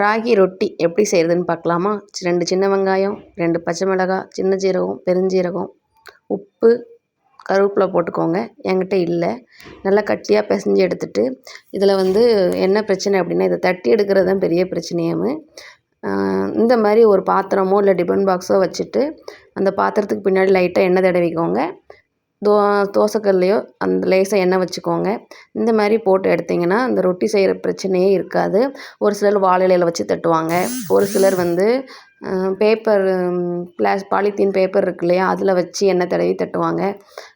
ராகி ரொட்டி எப்படி செய்கிறதுன்னு பார்க்கலாமா? 2 சின்ன வெங்காயம், 2 பச்சை மிளகாய், சின்ன ஜீரகம், பெருஞ்சீரகம், உப்பு, கருவேப்பிலை போட்டுக்கோங்க. என்கிட்ட இல்லை. நல்லா கட்டியாக பிசைஞ்சு எடுத்துட்டு, இதில் என்ன பிரச்சனை அப்படின்னா, இதை தட்டி எடுக்கிறது தான் பெரிய பிரச்சனையாமே. இந்த மாதிரி ஒரு பாத்திரமோ இல்லை டிபன் பாக்ஸோ வச்சுட்டு, அந்த பாத்திரத்துக்கு பின்னாடி லைட்டாக எண்ணெய் தடவிக்கோங்க. தோசைக்கல்லையோ அந்த லேசாக எண்ணெய் வச்சுக்கோங்க. இந்த மாதிரி போட்டு எடுத்திங்கன்னா அந்த ரொட்டி செய்கிற பிரச்சனையே இருக்காது. ஒரு சிலர் வாழை இலையில வச்சு தட்டுவாங்க. ஒரு சிலர் பேப்பர் பாலித்தீன் பேப்பர் இருக்கு இல்லையா, அதில் வச்சு எண்ணெய் தடவி தட்டுவாங்க.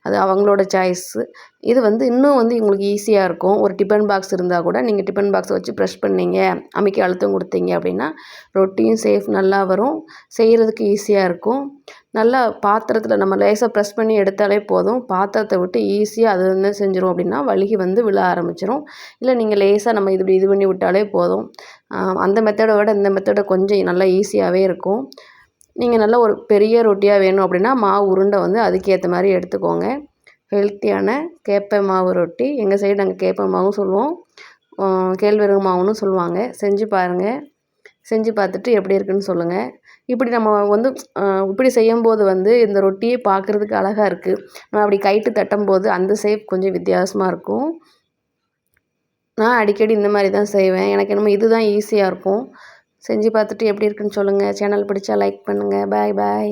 அது அவங்களோட சாய்ஸு. இது இன்னும் உங்களுக்கு ஈஸியாக இருக்கும். ஒரு டிஃபன் பாக்ஸ் இருந்தால் கூட நீங்கள் டிஃபன் பாக்ஸை வச்சு ப்ரெஷ் பண்ணீங்க, அமுக்கி அழுத்தம் கொடுத்தீங்க அப்படின்னா ரொட்டியும் நல்லா வரும், செய்கிறதுக்கு ஈஸியாக இருக்கும். நல்லா பாத்திரத்தில் நம்ம லேசாக ப்ரெஸ் பண்ணி எடுத்தாலே போதும். பாத்திரத்தை விட்டு ஈஸியாக அது என்ன செஞ்சிடும் அப்படின்னா வழுகி விழ ஆரம்பிச்சிடும். இல்லை நீங்கள் லேசாக நம்ம இது பண்ணி விட்டாலே போதும். அந்த மெத்தடை விட இந்த மெத்தடை கொஞ்சம் நல்லா ஈஸியாகவே இருக்கும். நீங்கள் நல்லா ஒரு பெரிய ரொட்டியாக வேணும் அப்படின்னா மாவு உருண்டை அதுக்கேற்ற மாதிரி எடுத்துக்கோங்க. ஹெல்த்தியான கேப்பை மாவு ரொட்டி, எங்கள் சைடு நாங்கள் கேப்பை மாவும் சொல்லுவோம், கேழ்வரகு மாவுன்னு சொல்லுவாங்க. செஞ்சு பாருங்கள். செஞ்சு பார்த்துட்டு எப்படி இருக்குன்னு சொல்லுங்கள். இப்படி நம்ம இப்படி செய்யும்போது இந்த ரொட்டியே பார்க்குறதுக்கு அழகாக இருக்குது. நம்ம அப்படி கைட்டு தட்டும்போது அந்த ஷேப் கொஞ்சம் வித்தியாசமாக இருக்கும். நான் அடிக்கடி இந்த மாதிரி தான் செய்வேன். எனக்கு என்னமோ இதுதான் ஈஸியாக இருக்கும். செஞ்சு பார்த்துட்டு எப்படி இருக்குன்னு சொல்லுங்கள். சேனல் பிடிச்சா லைக் பண்ணுங்கள். பாய் பாய்.